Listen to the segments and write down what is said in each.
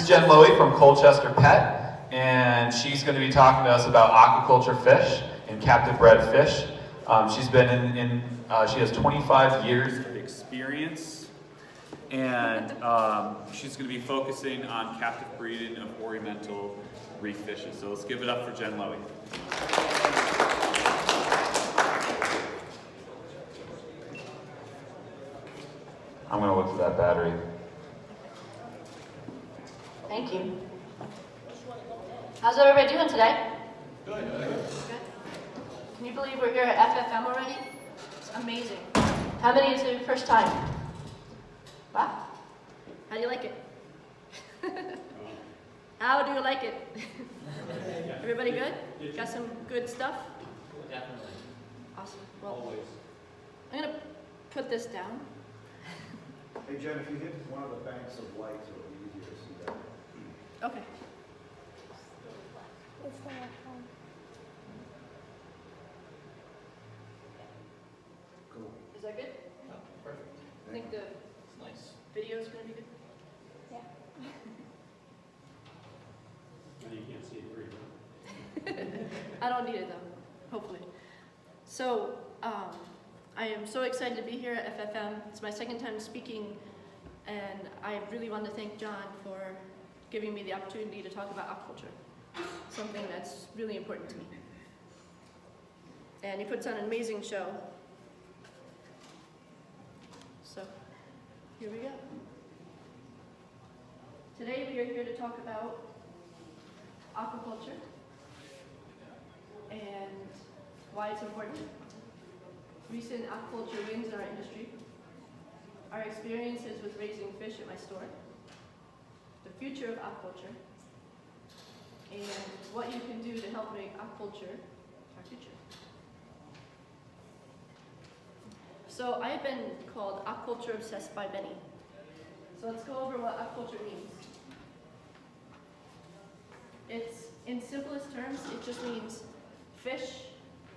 is Jen Lowy from Colchester Pet, and she's going to be talking to us about aquaculture fish and captive bred fish. She's been she has 25 years of experience, and she's going to be focusing on captive breeding of ornamental reef fishes. So let's give it up for Jen Lowy. I'm going to look for that battery. Thank you. How's everybody doing today? Good. Good. Can you believe we're here at FFM already? It's amazing. How many is it your first time? Wow. How do you like it? How do you like it? Everybody good? Got some good stuff? Definitely. Awesome. Well, Always. I'm going to put this down. Hey Jen, if you hit one of the banks of light, it'll be easier to see that. Okay. Cool. Is that good? Oh, perfect. I think the It's nice. video is going to be good. You can't see it very well. I don't need it though, hopefully. So, I am so excited to be here at FFM. It's my second time speaking, and I really want to thank John for giving me the opportunity to talk about aquaculture, something that's really important to me. And he puts on an amazing show. So, here we go. Today we are here to talk about aquaculture and why it's important, recent aquaculture wins in our industry, our experiences with raising fish at my store, the future of aquaculture, and what you can do to help make aquaculture our future. So I have been called aquaculture obsessed by many. So let's go over what aquaculture means. It's, in simplest terms, it just means fish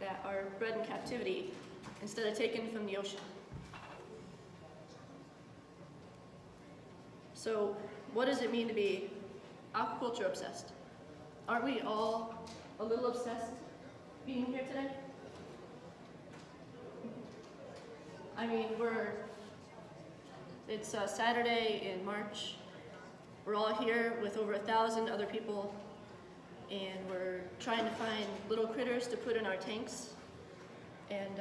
that are bred in captivity instead of taken from the ocean. So, what does it mean to be aquaculture obsessed? Aren't we all a little obsessed being here today? I mean, it's Saturday in March. We're all here with over 1,000 other people, and we're trying to find little critters to put in our tanks. And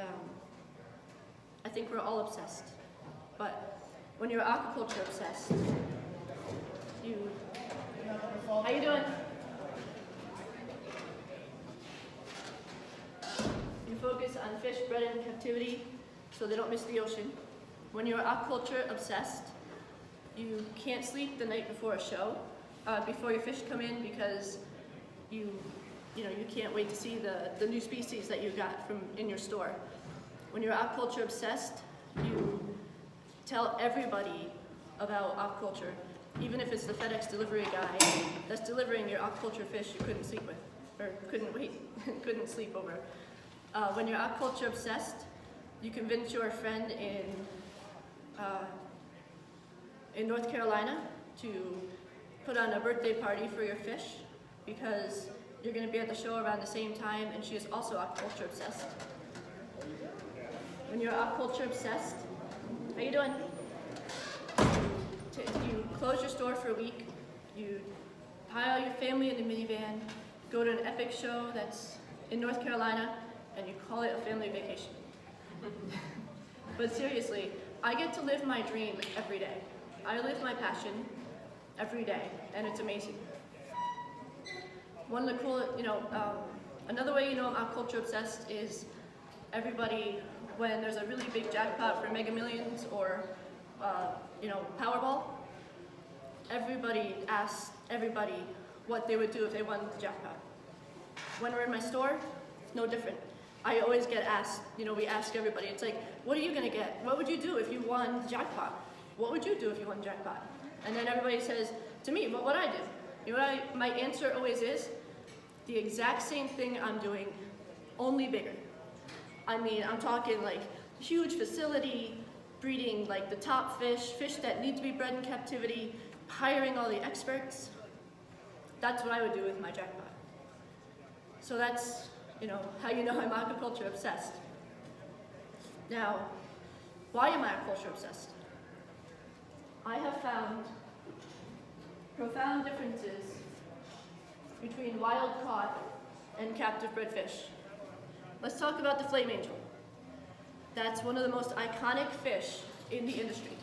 I think we're all obsessed. But when you're aquaculture obsessed, how you doing? You focus on fish bred in captivity so they don't miss the ocean. When you're aquaculture obsessed, you can't sleep the night before a show, before your fish come in, because you can't wait to see the new species that you got from in your store. When you're aquaculture obsessed, you tell everybody about aquaculture, even if it's the FedEx delivery guy that's delivering your aquaculture fish you couldn't sleep with, or couldn't sleep over. When you're aquaculture obsessed, you convince your friend in North Carolina to put on a birthday party for your fish, because you're going to be at the show around the same time, and she is also aquaculture obsessed. When you're aquaculture obsessed, how you doing? You close your store for a week, you pile your family in the minivan, go to an epic show that's in North Carolina, and you call it a family vacation. But seriously, I get to live my dream every day. I live my passion every day, and it's amazing. One of the cool, another way you know I'm aquaculture obsessed is everybody, when there's a really big jackpot for Mega Millions or, Powerball, everybody asks everybody what they would do if they won the jackpot. When we're in my store, it's no different. I always get asked, we ask everybody, it's like, what are you gonna get? What would you do if you won the jackpot? What would you do if you won the jackpot? And then everybody says, to me, what would I do? You know what my answer always is? The exact same thing I'm doing, only bigger. I mean, I'm talking like huge facility, breeding like the top fish that need to be bred in captivity, hiring all the experts. That's what I would do with my jackpot. So that's, how you know I'm aquaculture obsessed. Now, why am I aquaculture obsessed? I have found profound differences between wild caught and captive bred fish. Let's talk about the flame angel. That's one of the most iconic fish in the industry.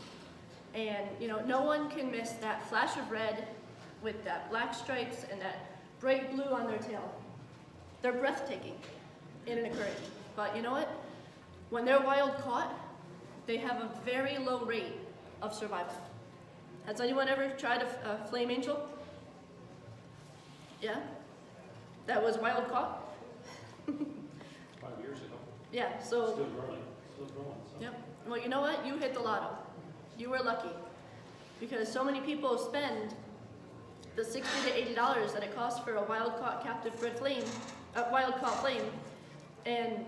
And no one can miss that flash of red with that black stripes and that bright blue on their tail. They're breathtaking in an aquarium. But you know what? When they're wild caught, they have a very low rate of survival. Has anyone ever tried a flame angel? Yeah? That was wild caught? 5 years ago. Yeah, Still so, growing, so. yep. Well, you know what? You hit the lotto. You were lucky. Because so many people spend the $60 to $80 that it costs for a wild caught captive bred flame, wild caught flame, and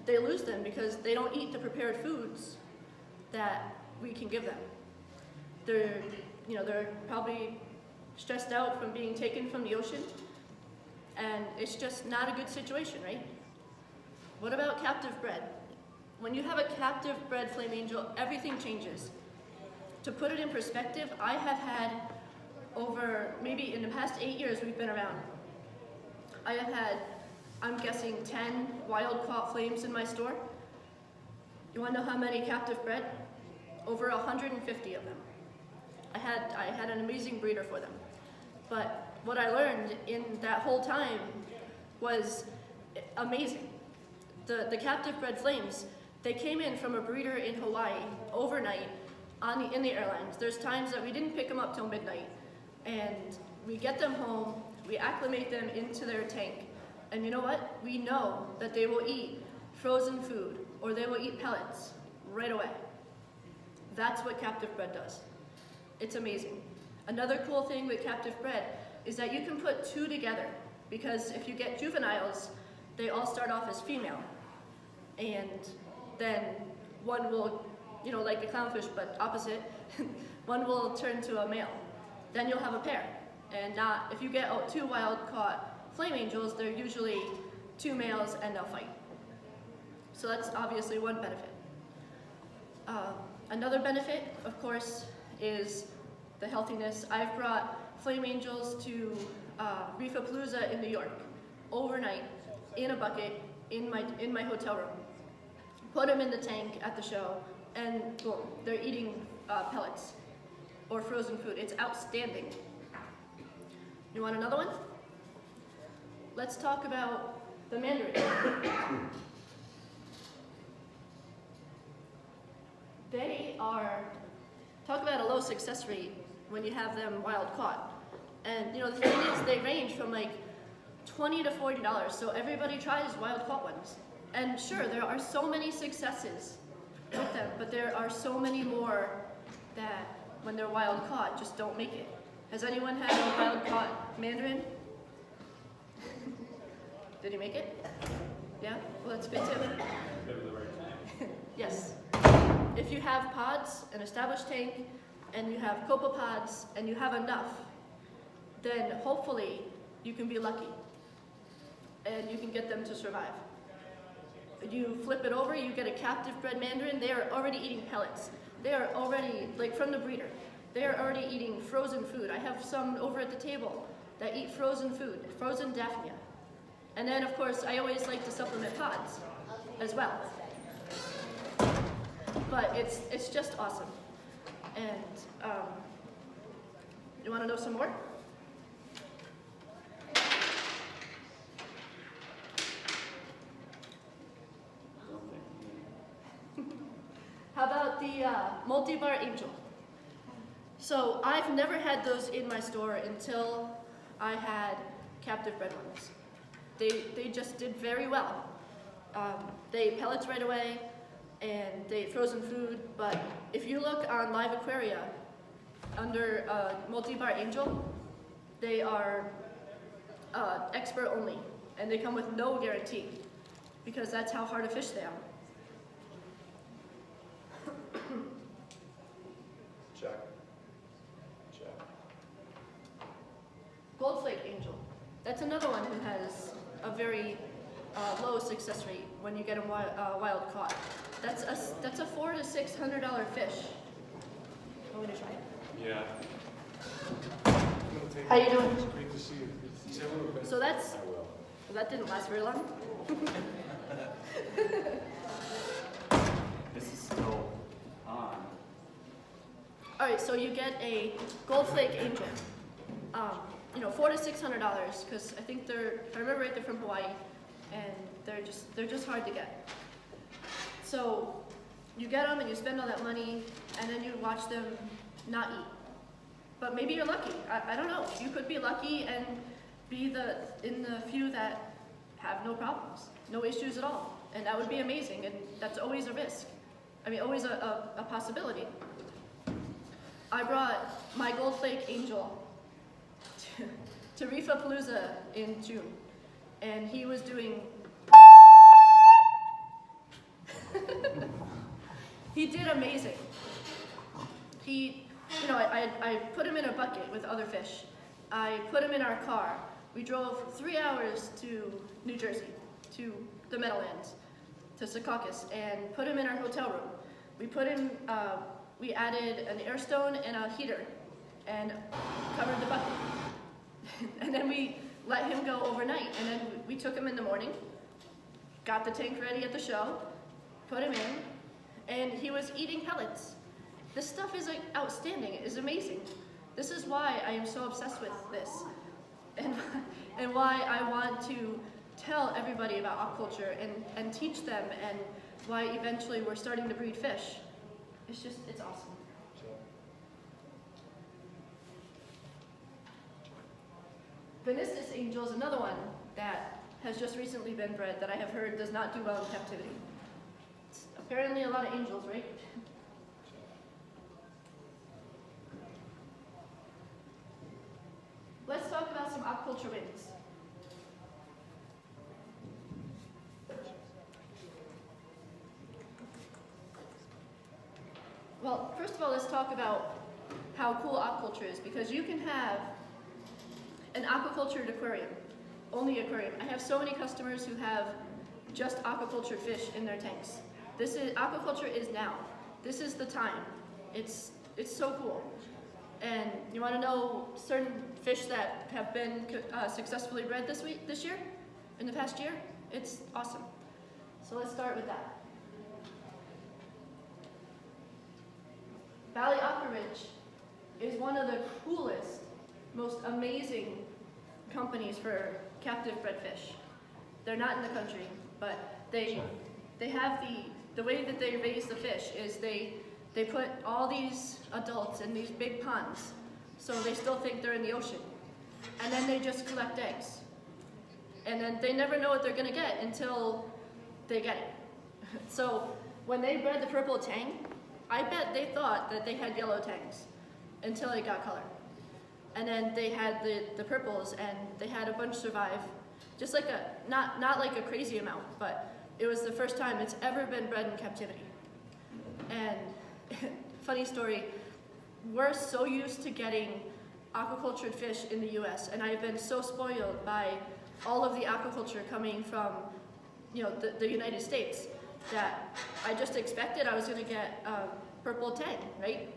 they lose them because they don't eat the prepared foods that we can give them. They're probably stressed out from being taken from the ocean, and it's just not a good situation, right? What about captive bred? When you have a captive bred flame angel, everything changes. To put it in perspective, I have had over, maybe in the past 8 years we've been around, I have had, I'm guessing, 10 wild caught flames in my store. You wanna know how many captive bred? Over 150 of them. I had an amazing breeder for them. But what I learned in that whole time was amazing. The captive bred flames, they came in from a breeder in Hawaii overnight in the airlines. There's times that we didn't pick them up till midnight, and we get them home, we acclimate them into their tank, and you know what? We know that they will eat frozen food or they will eat pellets right away. That's what captive bred does. It's amazing. Another cool thing with captive bred is that you can put two together, because if you get juveniles, they all start off as female, and then one will, like the clownfish but opposite, one will turn to a male. Then you'll have a pair. And not, if you get two wild caught flame angels, they're usually two males and they'll fight. So that's obviously one benefit. Another benefit, of course, is the healthiness. I've brought flame angels to Reefapalooza in New York overnight in a bucket in my hotel room. Put them in the tank at the show, and boom, they're eating pellets or frozen food. It's outstanding. You want another one? Let's talk about the Mandarin. They are, talk about a low success rate when you have them wild caught. And the thing is, they range from like $20 to $40, so everybody tries wild caught ones. And sure, there are so many successes with them, but there are so many more that when they're wild caught just don't make it. Has anyone had a wild caught Mandarin? Did he make it? Yeah? Well, that's good too. Go to the right time. Yes. If you have pods, an established tank, and you have copepods, and you have enough, then hopefully you can be lucky and you can get them to survive. You flip it over, you get a captive bred Mandarin, they are already eating pellets. They are already, like from the breeder, they are already eating frozen food. I have some over at the table that eat frozen food, frozen Daphnia. And then of course, I always like to supplement pods as well. But it's just awesome. And you wanna know some more? How about the Multipart Angel? So I've never had those in my store until I had captive bred ones. They just did very well. They ate pellets right away, and they ate frozen food, but if you look on Live Aquaria, under Multipart Angel, they are expert only, and they come with no guarantee, because that's how hard to fish they are. That's another one who has a very low success rate when you get them wild caught. That's a $400 to $600 fish. I'm gonna try it. Yeah. How you doing? Great to see you. So that didn't last very long. This is still on. All right, so you get a gold flake angel. You know, $400 to $600 because I think if I remember right, they're from Hawaii, and they're just hard to get. So you get them and you spend all that money, and then you watch them not eat. But maybe you're lucky. I don't know. You could be lucky and be in the few that have no problems, no issues at all, and that would be amazing. And that's always a risk. I mean, always a possibility. I brought my gold flake angel to Reefapalooza in June, and he was doing. He did amazing. I put him in a bucket with other fish. I put him in our car. We drove 3 hours to New Jersey, to the Meadowlands, to Secaucus, and put him in our hotel room. We put him. We added an air stone and a heater, and covered the bucket. And then we let him go overnight, and then we took him in the morning, got the tank ready at the show, put him in, and he was eating pellets. This stuff is like outstanding. It is amazing. This is why I am so obsessed with this, and why I want to tell everybody about aquaculture and teach them, and why eventually we're starting to breed fish. It's awesome. Venistus Angel is another one that has just recently been bred that I have heard does not do well in captivity. It's apparently a lot of angels, right? Let's talk about some aquaculture wins. Well, first of all, let's talk about how cool aquaculture is, because you can have an aquacultured aquarium, only aquarium. I have so many customers who have just aquacultured fish in their tanks. Aquaculture is now. This is the time. It's so cool. And you want to know certain fish that have been successfully bred this year, in the past year? It's awesome. So let's start with that. Valley Aqua Ridge is one of the coolest, most amazing companies for captive bred fish. They're not in the country, but they have the way that they raise the fish is they put all these adults in these big ponds, so they still think they're in the ocean. And then they just collect eggs. And then they never know what they're gonna get until they get it. So when they bred the purple tang, I bet they thought that they had yellow tangs until it got color. And then they had the purples, and they had a bunch survive. Just like not like a crazy amount, but it was the first time it's ever been bred in captivity. And funny story, we're so used to getting aquacultured fish in the US, and I've been so spoiled by all of the aquaculture coming from the United States, that I just expected I was gonna get purple tang, right?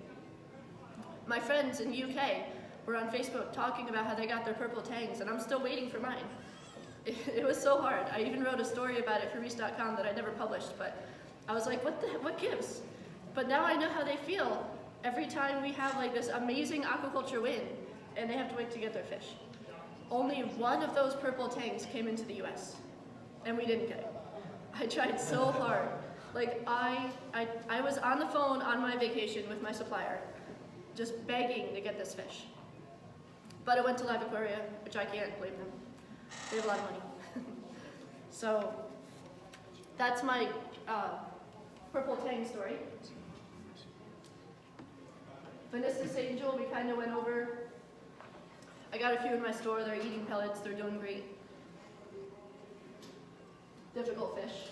My friends in the UK were on Facebook talking about how they got their purple tangs, and I'm still waiting for mine. It was so hard. I even wrote a story about it for Reese.com that I never published, but I was like, what gives? But now I know how they feel every time we have like this amazing aquaculture win, and they have to wait to get their fish. Only one of those purple tangs came into the US, and we didn't get it. I tried so hard. Like I was on the phone on my vacation with my supplier, just begging to get this fish. But it went to Live Aquaria, which I can't blame them. They have a lot of money. So that's my purple tang story. Venistus Angel, we kind of went over. I got a few in my store. They're eating pellets. They're doing great. Difficult fish.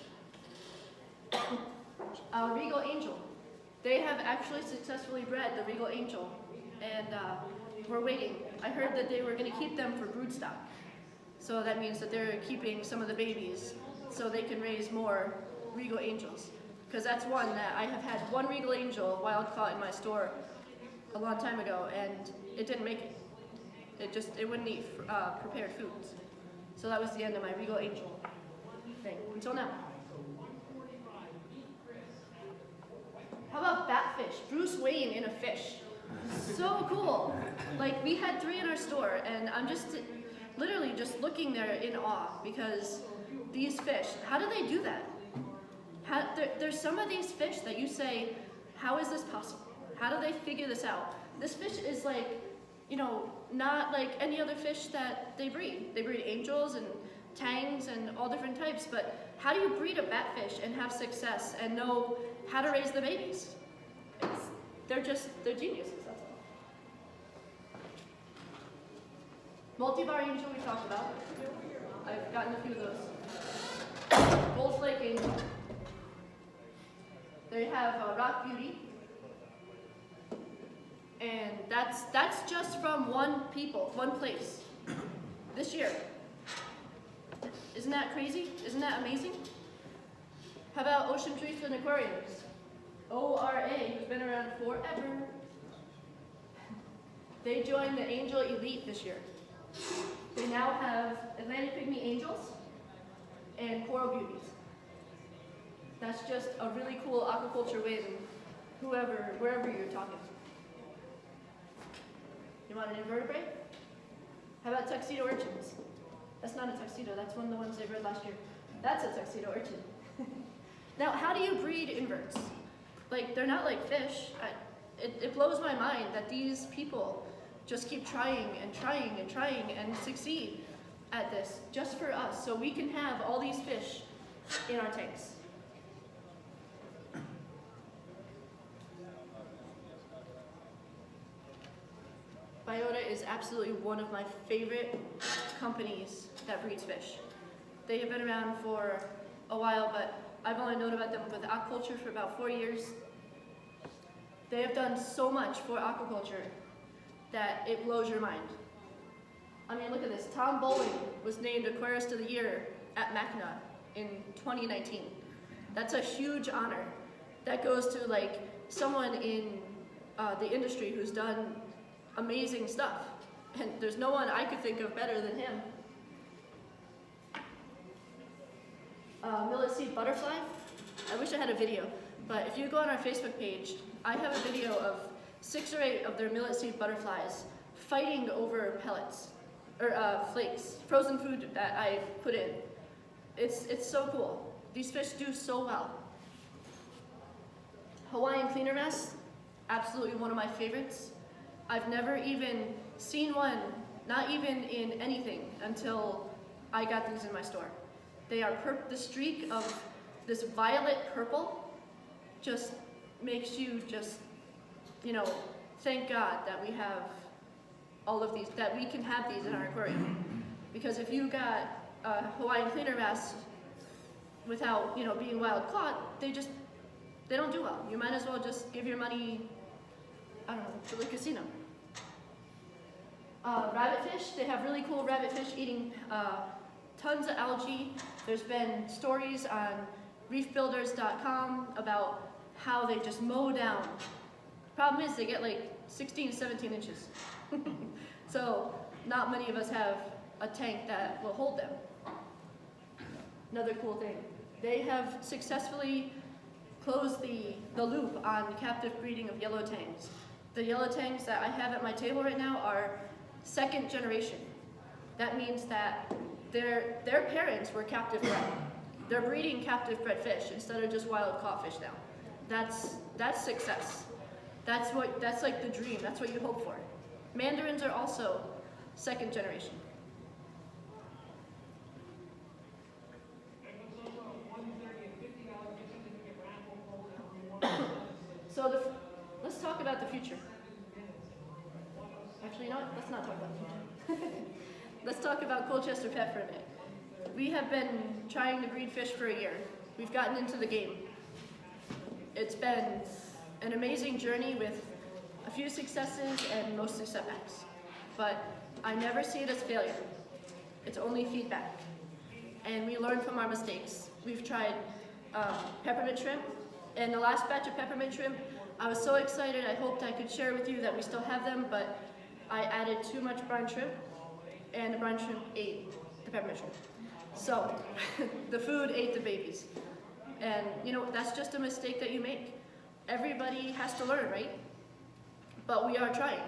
Regal Angel. They have actually successfully bred the Regal Angel, and we're waiting. I heard that they were going to keep them for broodstock, So that means that they're keeping some of the babies so they can raise more Regal Angels. Because that's one that I have had one Regal Angel wild caught in my store a long time ago, and it didn't make it. It wouldn't eat prepared foods. So that was the end of my Regal Angel thing, until now. How about Batfish? Bruce Wayne in a fish. So cool. Like, we had 3 in our store, and I'm just literally just looking there in awe, because these fish, how do they do that? There's some of these fish that you say, how is this possible? How do they figure this out? This fish is like, not like any other fish that they breed. They breed angels and tangs and all different types, but how do you breed a batfish and have success and know how to raise the babies? They're geniuses, that's all. Multipart Angel we talked about. I've gotten a few of those. Gold Flake Angel. They have Rock Beauty. And that's just from one place, this year. Isn't that crazy? Isn't that amazing? How about Ocean Trees and Aquariums? ORA, who's been around forever. They joined the Angel Elite this year. They now have Atlantic Pygmy Angels and Coral Beauties. That's just a really cool aquaculture win, wherever you're talking. You want an invertebrate? How about tuxedo urchins? That's not a tuxedo, that's one of the ones they bred last year. That's a tuxedo urchin. Now, how do you breed inverts? Like, they're not like fish. It blows my mind that these people just keep trying and trying and trying and succeed at this just for us, so we can have all these fish in our tanks. Biota is absolutely one of my favorite companies that breeds fish. They have been around for a while, but I've only known about them with aquaculture for about 4 years. They have done so much for aquaculture that it blows your mind. I mean, look at this. Tom Bowling was named Aquarist of the Year at Mackinac in 2019. That's a huge honor. That goes to like someone in the industry who's done amazing stuff. And there's no one I could think of better than him. Millet seed butterfly. I wish I had a video, but if you go on our Facebook page, I have a video of 6 or 8 of their millet seed butterflies fighting over pellets, or flakes, frozen food that I put in. It's so cool. These fish do so well. Hawaiian cleaner wrasse, absolutely one of my favorites. I've never even seen one, not even in anything, until I got these in my store. They are the streak of this violet purple just makes you just, thank God that we have all of these, that we can have these in our aquarium. Because if you got a Hawaiian cleaner wrasse without, being wild caught, they don't do well. You might as well just give your money, I don't know, to the casino. Rabbitfish, they have really cool rabbitfish eating tons of algae. There's been stories on reefbuilders.com about how they just mow down. Problem is they get like 16 to 17 inches. So not many of us have a tank that will hold them. Another cool thing, they have successfully closed the loop on captive breeding of yellow tangs. The yellow tangs that I have at my table right now are 2nd generation. That means that their parents were captive bred. They're breeding captive bred fish instead of just wild caught fish now. That's success. That's like the dream. That's what you hope for. Mandarins are also 2nd generation. So let's talk about the future. Actually, you know what? Let's not talk about the future. Let's talk about Colchester Pet for a minute. We have been trying to breed fish for a year. We've gotten into the game. It's been an amazing journey with a few successes and mostly setbacks. But I never see it as failure. It's only feedback. And we learn from our mistakes. We've tried peppermint shrimp, and the last batch of peppermint shrimp, I was so excited, I hoped I could share with you that we still have them, but I added too much brine shrimp, and the brine shrimp ate the peppermint shrimp. So, the food ate the babies. And you know, that's just a mistake that you make. Everybody has to learn, right? But we are trying.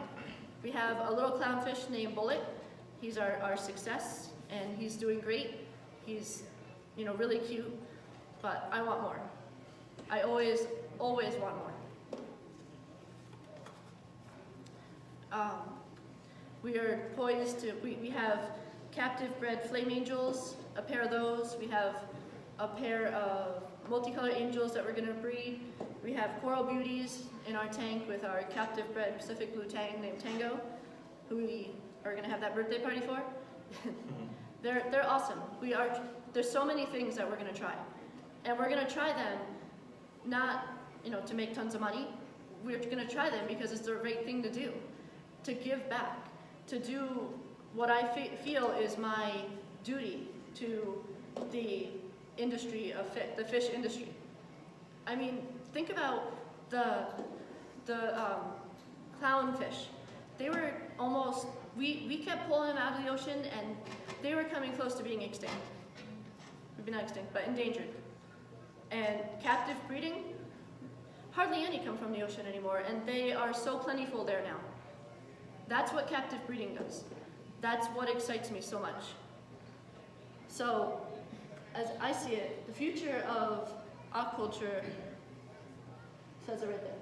We have a little clownfish named Bullet. He's our success, and he's doing great. He's, you know, really cute, but I want more. I always want more. We are poised to, we have captive bred flame angels, a pair of those. We have a pair of multicolored angels that we're gonna breed. We have coral beauties in our tank with our captive bred Pacific blue tang named Tango, who we are gonna have that birthday party for. They're awesome. There's so many things that we're gonna try. And we're gonna try them not, you know, to make tons of money. We're gonna try them because it's the right thing to do. To give back, to do what I feel is my duty to the industry of the fish industry. I mean, think about the clownfish. They were almost, we kept pulling them out of the ocean, and they were coming close to being extinct. Maybe not extinct, but endangered. And captive breeding, hardly any come from the ocean anymore, and they are so plentiful there now. That's what captive breeding does. That's what excites me so much. So, as I see it, the future of aquaculture, says it right there,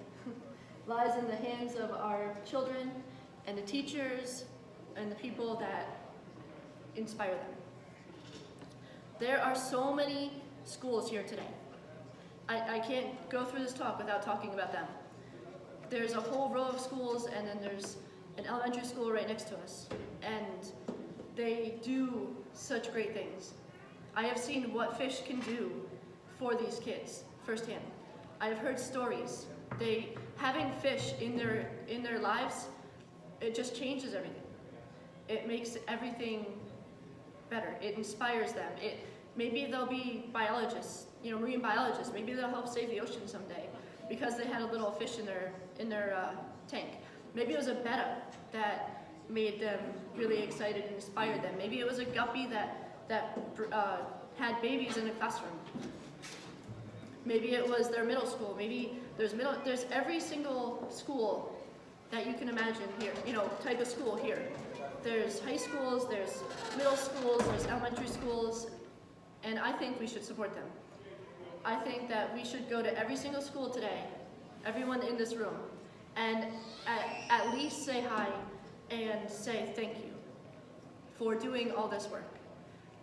lies in the hands of our children and the teachers and the people that inspire them. There are so many schools here today. I can't go through this talk without talking about them. There's a whole row of schools, and then there's an elementary school right next to us, and they do such great things. I have seen what fish can do for these kids firsthand. I have heard stories. Having fish in their lives, it just changes everything. It makes everything better. It inspires them. Maybe they'll be biologists, you know, marine biologists. Maybe they'll help save the ocean someday because they had a little fish in their tank. Maybe it was a betta that made them really excited and inspired them. Maybe it was a guppy that had babies in a classroom. Maybe it was their middle school. Maybe there's every single school that you can imagine here, you know, type of school here. There's high schools, there's middle schools, there's elementary schools, and I think we should support them. I think that we should go to every single school today, everyone in this room, and at least say hi and say thank you for doing all this work,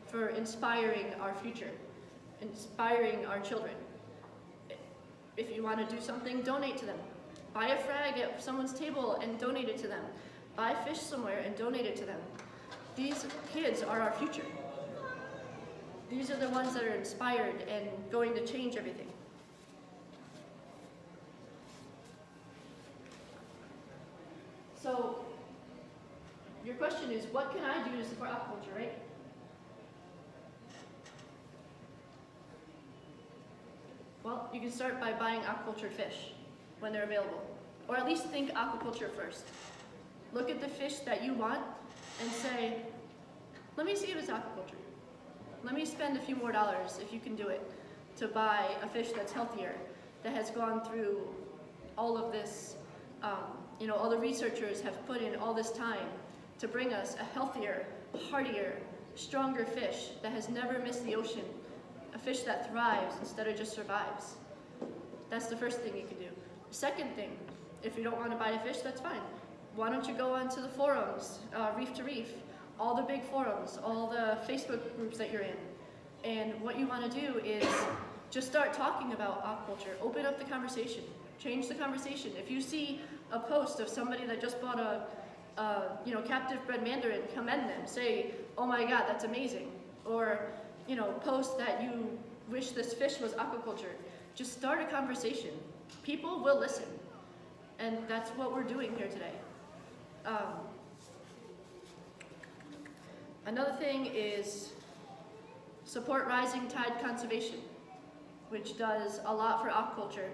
for inspiring our future, inspiring our children. If you want to do something, donate to them. Buy a frag at someone's table and donate it to them. Buy fish somewhere and donate it to them. These kids are our future. These are the ones that are inspired and going to change everything. So, your question is, what can I do to support aquaculture, right? Well, you can start by buying aquaculture fish when they're available. Or at least think aquaculture first. Look at the fish that you want and say, let me see if it's aquaculture. Let me spend a few more dollars, if you can do it, to buy a fish that's healthier, that has gone through all of this, you know, all the researchers have put in all this time to bring us a healthier, hardier, stronger fish that has never missed the ocean, a fish that thrives instead of just survives. That's the first thing you can do. Second thing, if you don't want to buy a fish, that's fine. Why don't you go onto the forums, Reef to Reef, all the big forums, all the Facebook groups that you're in. And what you want to do is just start talking about aquaculture. Open up the conversation. Change the conversation. If you see a post of somebody that just bought a captive bred Mandarin, commend them. Say, oh my God, that's amazing. Or, you know, post that you wish this fish was aquaculture. Just start a conversation. People will listen. And that's what we're doing here today. Another thing is support rising tide conservation, which does a lot for aquaculture.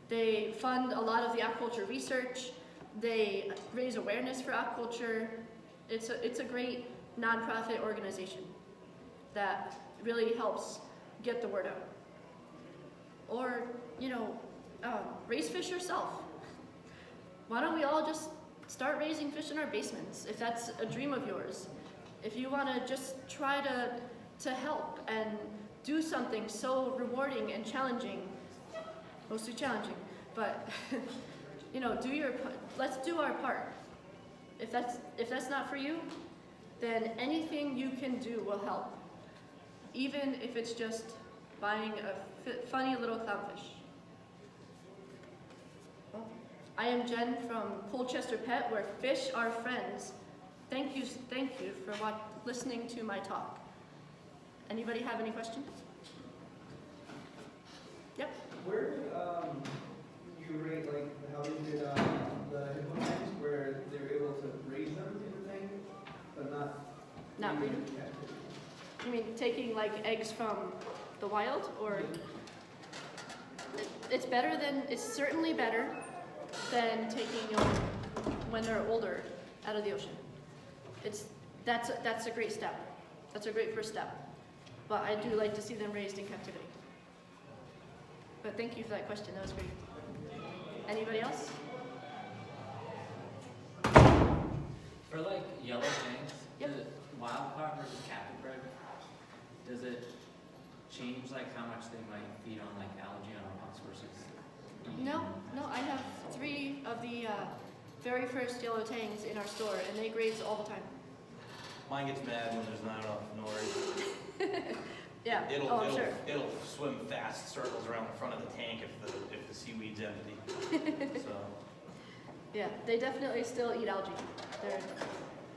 They fund a lot of the aquaculture research. They raise awareness for aquaculture. It's a great nonprofit organization that really helps get the word out. Or, raise fish yourself. Why don't we all just start raising fish in our basements, if that's a dream of yours? If you want to just try to help and do something so rewarding and challenging, mostly challenging, but let's do our part. If that's not for you, then anything you can do will help, even if it's just buying a funny little clownfish. Well, I am Jen from Colchester Pet, where fish are friends. Thank you for listening to my talk. Anybody have any questions? Yep. Where did you rate, like, how they did the hippo tanks, where they were able to raise them in the tank, but not breed them? captive? You mean taking like eggs from the wild, or? It's certainly better than taking them when they're older out of the ocean. That's a great step. That's a great first step. But I do like to see them raised in captivity. But thank you for that question. That was great. Anybody else? For like yellow tanks, Yep. the wild caught versus captive bred, does it change like how much they might feed on like algae on rocks versus eating? No. I have 3 of the very first yellow tangs in our store, and they graze all the time. Mine gets mad when there's not enough noise. Yeah. I'm sure. It'll swim fast circles around the front of the tank if the seaweed's empty. So Yeah, they definitely still eat algae.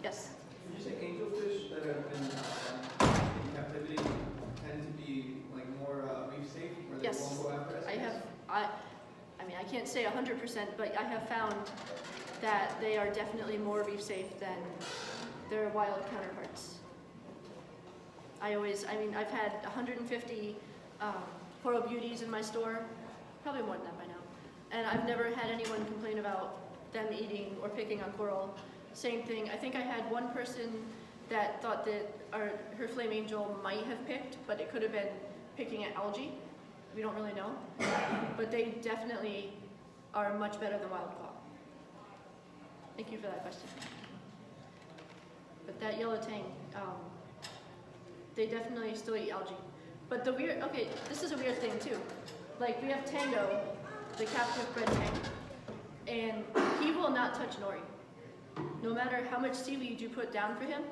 Yes. Did you say angelfish that have been in captivity tend to be like more reef safe, where they Yes. won't go after us? I mean, I can't say 100%, but I have found that they are definitely more reef safe than their wild counterparts. I've had 150 coral beauties in my store, probably more than that by now, and I've never had anyone complain about them eating or picking on coral. Same thing, I think I had one person that thought that her flame angel might have picked, but it could have been picking at algae. We don't really know, but they definitely are much better than wild caught. Thank you for that question. But that yellow tang, they definitely still eat algae. But this is a weird thing too. Like, we have Tango, the captive bred tang, and he will not touch nori. No matter how much seaweed you put down for him,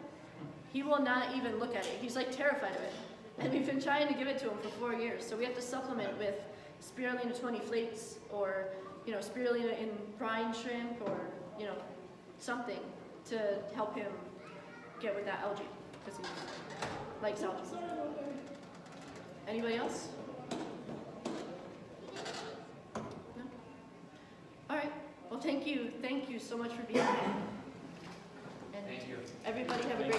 he will not even look at it. He's like terrified of it. And we've been trying to give it to him for 4 years. So we have to supplement with spirulina 20 flakes, or spirulina in brine shrimp, or something to help him get with that algae, because he likes algae. Anybody else? No? All right. Well, thank you so much for being here. And Thank you. everybody have a